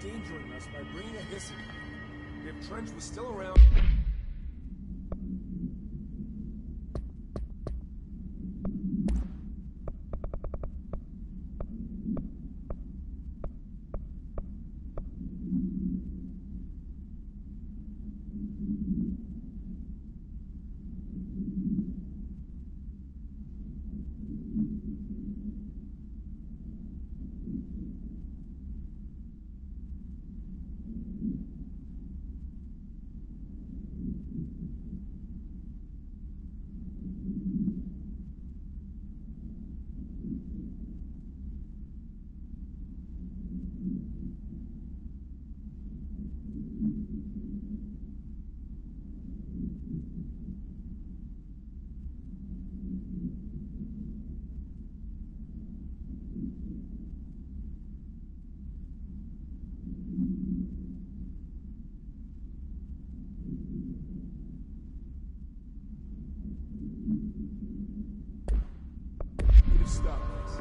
endangering us by bringing a hissing. If Trench was still around... Stop this.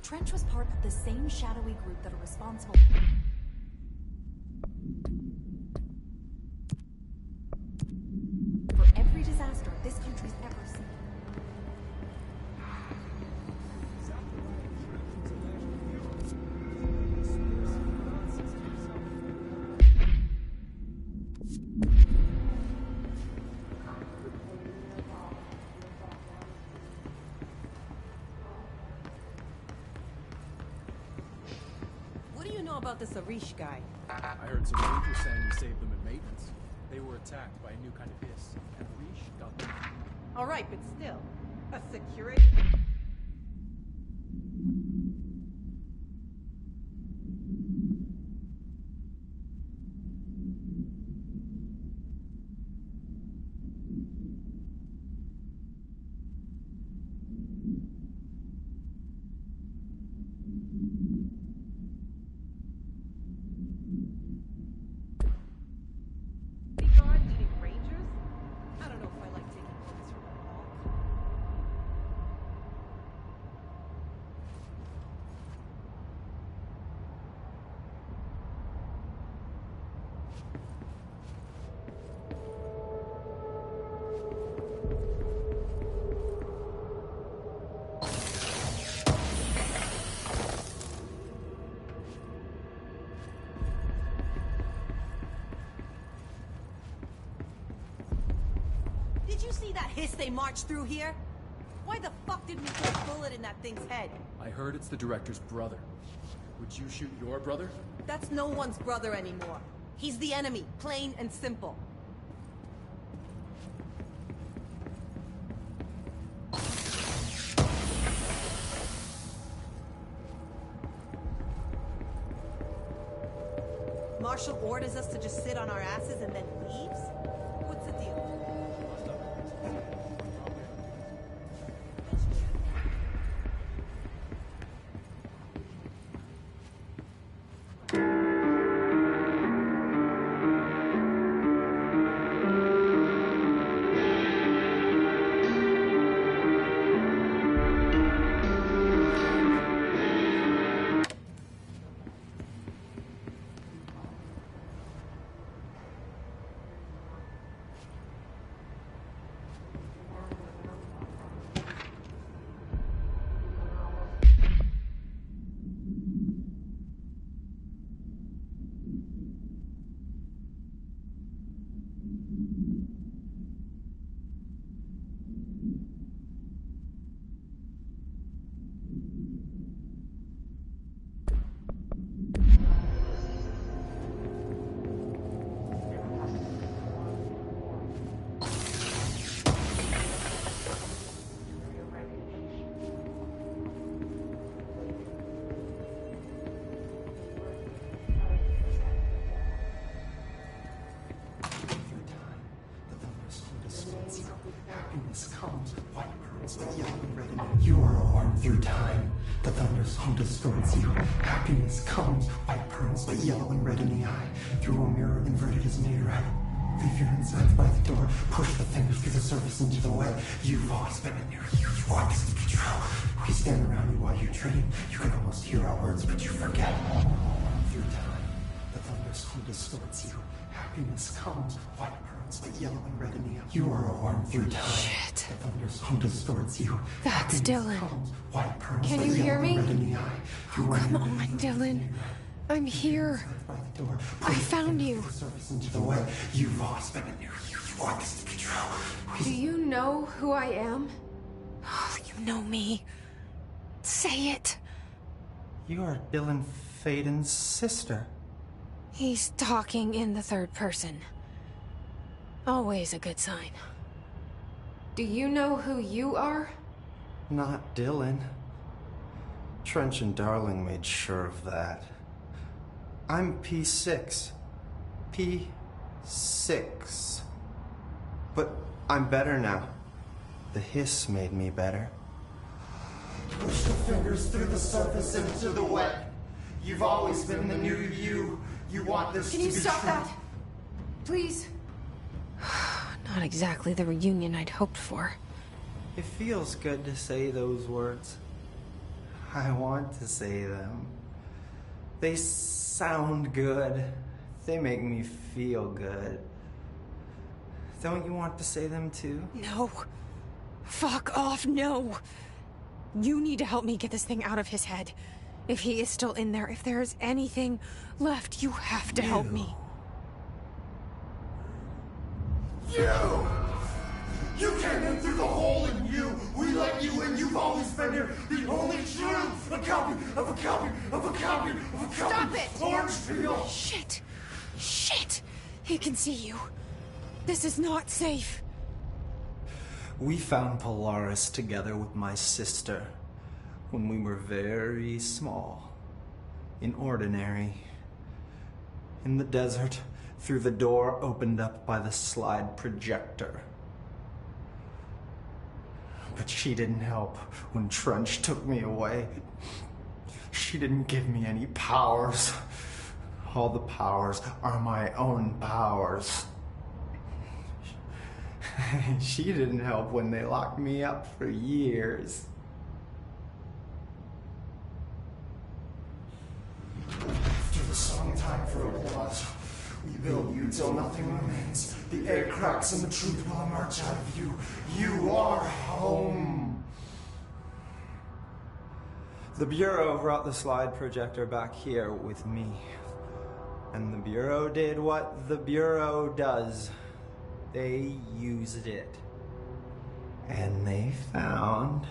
Trench was part of the same shadowy group that are responsible for every disaster this country's ever seen. About this Arish guy. I heard some rangers saying he saved them in maintenance. They were attacked by a new kind of hiss, and Arish got them. All right, but still, a security... Did you see that hiss they marched through here? Why the fuck did we put a bullet in that thing's head? I heard it's the director's brother. Would you shoot your brother? That's no one's brother anymore. He's the enemy, plain and simple. Marshall orders us to just sit on our asses and then leaves? What's the deal? Happiness comes, white pearls, yellow and red, and you are warm through time. The thunderstorm distorts you. Happiness comes, white pearls, but yellow and red in the eye. Through a mirror inverted is made right. Leave your insides by the door. Push the fingers through the surface into the wet. You've always been in there. You want this control. We stand around you while you dream. You can almost hear our words, but you forget. Through time, the thunderstorm distorts you. Happiness comes, white pearls, but yellow and red in the eye. You are a worm through time. Shit. The thunderstorm distorts you. That's Happiness Dylan. comes, white pearls, Can but you yellow hear and me? red in the eye. You are Come on, Dylan. I'm here. by the door. I found you. The surface into the wet. You've always been in there. You want this control. Do you know who I am? Oh, you know me. Say it. You are Dylan Faden's sister. He's talking in the third person. Always a good sign. Do you know who you are? Not Dylan. Trench and Darling made sure of that. I'm P6. P6. But I'm better now. The hiss made me better. Push the fingers through the surface into the wet. You've always been the new you. You want this Can to you be stop true. that? Please? Not exactly the reunion I'd hoped for. It feels good to say those words. I want to say them. They sound good. They make me feel good. Don't you want to say them too? No. Fuck off, no. You need to help me get this thing out of his head. If he is still in there, if there is anything left, you have to help me. You came in through the hole in you. We let you in. You've always been here. The only truth. A copy of a copy of a copy of a copy. Stop it! Orange peel. Shit. Shit. He can see you. This is not safe. We found Polaris together with my sister when we were very small, in Ordinary, in the desert, through the door opened up by the slide projector. But she didn't help when Trench took me away. She didn't give me any powers. All the powers are my own powers. She didn't help when they locked me up for years. After the song time for applause, we build you till nothing remains. The air cracks and the truth will emerge out of you. You are home. The Bureau brought the slide projector back here with me. And the Bureau did what the Bureau does. They used it. And they found...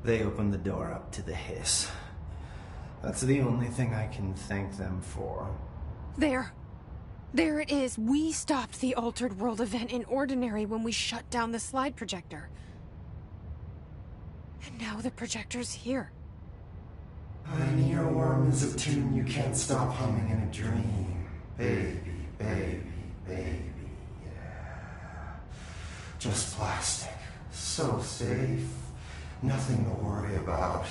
They opened the door up to the hiss. That's the only thing I can thank them for. There. There it is. We stopped the Altered World event in Ordinary when we shut down the slide projector. And now the projector's here. An earworm is a tune you can't stop humming in a dream. Baby, baby, baby, yeah. Just plastic. So safe. Nothing to worry about.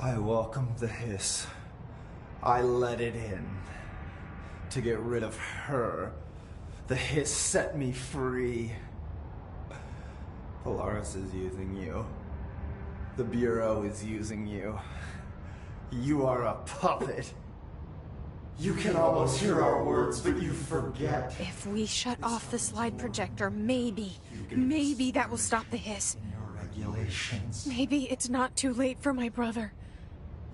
I welcomed the hiss. I let it in. To get rid of her. The hiss set me free. Polaris is using you. The Bureau is using you. You are a puppet. You can almost hear our words, but you forget. If we shut off the slide projector, maybe that will stop the hiss. In your regulations. Maybe it's not too late for my brother.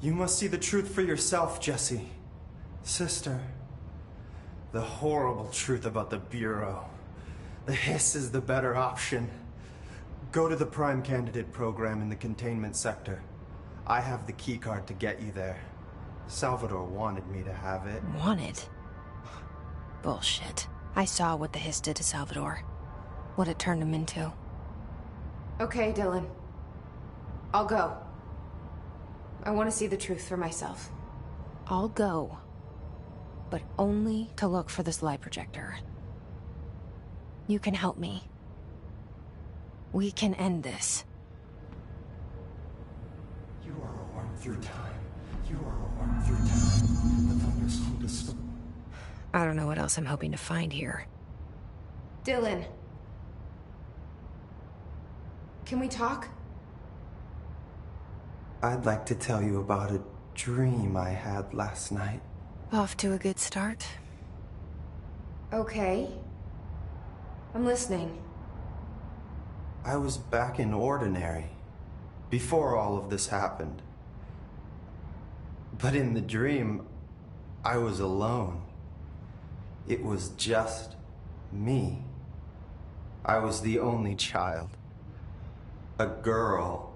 You must see the truth for yourself, Jessie. Sister. The horrible truth about the Bureau. The hiss is the better option. Go to the Prime Candidate program in the containment sector. I have the keycard to get you there. Salvador wanted me to have it. Wanted? Bullshit. I saw what the hiss did to Salvador. What it turned him into. Okay, Dylan. I'll go. I want to see the truth for myself. I'll go. But only to look for the slide projector. You can help me. We can end this. through time. You are a worm through time. The thunder's home to storm. I don't know what else I'm hoping to find here. Dylan. Can we talk? I'd like to tell you about a dream I had last night. Off to a good start. Okay. I'm listening. I was back in Ordinary, before all of this happened. But in the dream, I was alone. It was just me. I was the only child. A girl.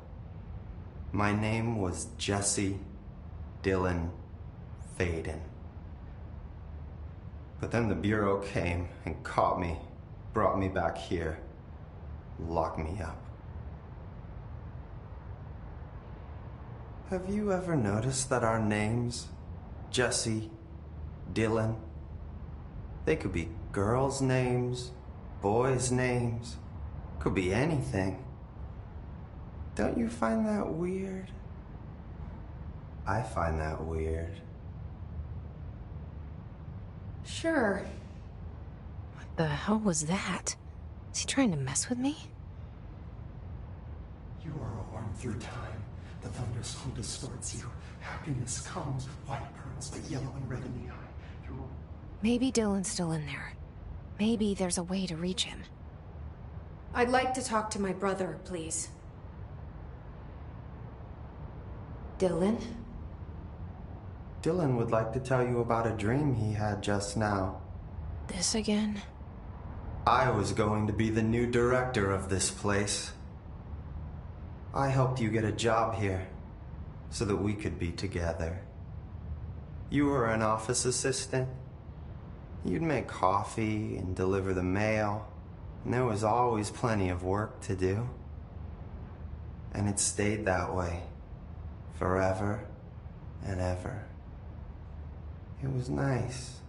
My name was Jesse Dylan Faden. But then the Bureau came and caught me, brought me back here, locked me up. Have you ever noticed that our names, Jesse, Dylan, they could be girls' names, boys' names, could be anything. Don't you find that weird? I find that weird. Sure. What the hell was that? Is he trying to mess with me? You are a worm through time. The thunder's home distorts you. Happiness comes, white pearls, but yellow and red in the eye. Maybe Dylan's still in there. Maybe there's a way to reach him. I'd like to talk to my brother, please. Dylan? Dylan would like to tell you about a dream he had just now. This again? I was going to be the new director of this place. I helped you get a job here, so that we could be together. You were an office assistant. You'd make coffee and deliver the mail, and there was always plenty of work to do. And it stayed that way, forever and ever. It was nice.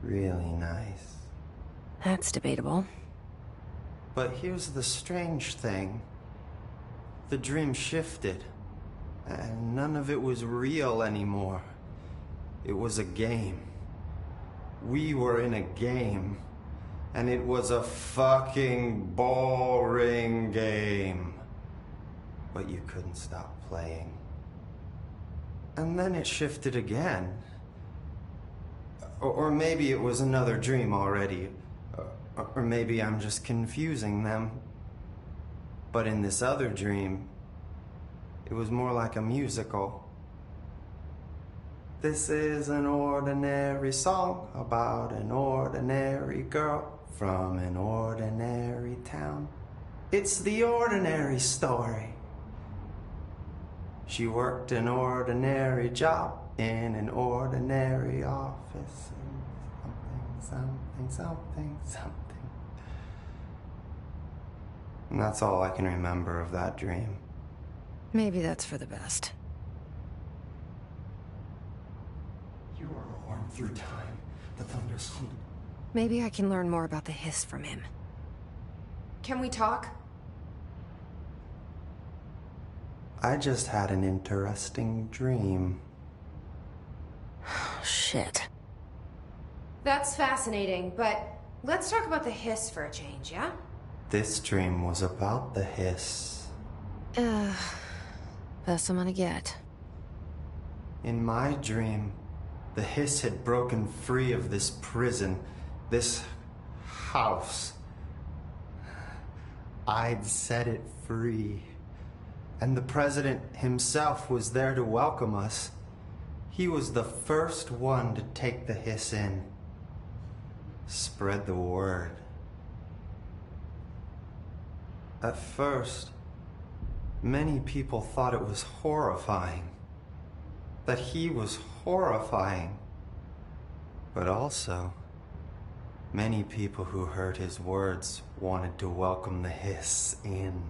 Really nice. That's debatable. But here's the strange thing. The dream shifted, and none of it was real anymore. It was a game. We were in a game, and it was a fucking boring game. But you couldn't stop playing. And then it shifted again. Or maybe it was another dream already. Or maybe I'm just confusing them. But in this other dream, it was more like a musical. This is an ordinary song about an ordinary girl from an ordinary town. It's the ordinary story. She worked an ordinary job in an ordinary office. Something. And that's all I can remember of that dream. Maybe that's for the best. You are a worm through time. The thunder's home. Maybe I can learn more about the hiss from him. Can we talk? I just had an interesting dream. Oh, shit. That's fascinating, but let's talk about the hiss for a change, yeah? This dream was about the hiss. Best I'm gonna get. In my dream, the hiss had broken free of this prison, this house. I'd set it free. And the president himself was there to welcome us. He was the first one to take the hiss in. Spread the word. At first, many people thought it was horrifying. That he was horrifying. But also, many people who heard his words wanted to welcome the hiss in.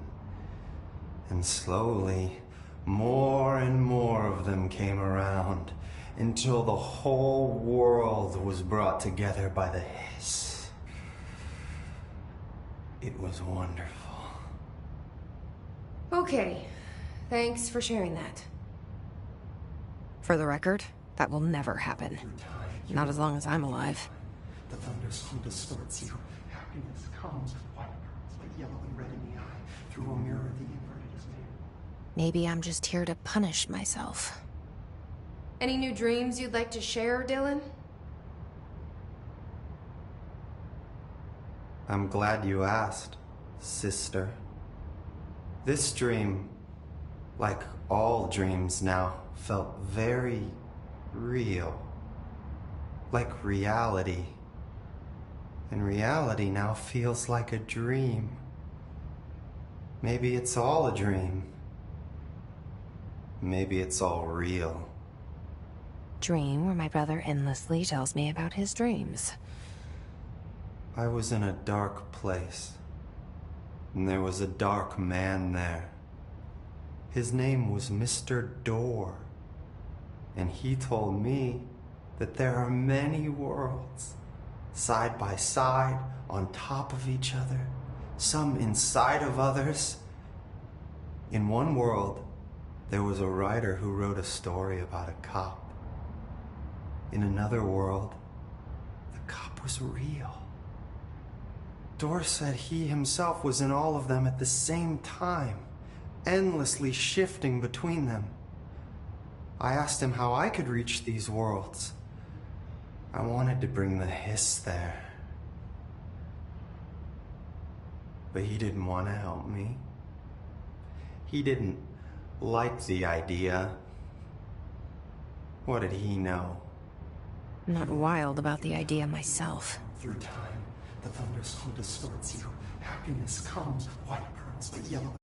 And slowly, more and more of them came around, until the whole world was brought together by the hiss. It was wonderful. Okay. Thanks for sharing that. For the record, that will never happen. Not as long as I'm alive. The thunderstorm distorts you. Happiness comes with white pearls, but yellow and red in the eye. Through a mirror, the inverted is made. Maybe I'm just here to punish myself. Any new dreams you'd like to share, Dylan? I'm glad you asked, sister. This dream, like all dreams now, felt very real. Like reality. And reality now feels like a dream. Maybe it's all a dream. Maybe it's all real. Dream where my brother endlessly tells me about his dreams. I was in a dark place, and there was a dark man there. His name was Mr. Door, and he told me that there are many worlds, side by side, on top of each other, some inside of others. In one world, there was a writer who wrote a story about a cop. In another world, the cop was real. Door said he himself was in all of them at the same time, endlessly shifting between them. I asked him how I could reach these worlds. I wanted to bring the hiss there. But he didn't want to help me. He didn't like the idea. What did he know? I'm not wild about the idea myself. Through time, the thunderstorm distorts you. Happiness comes with white pearls, but yellow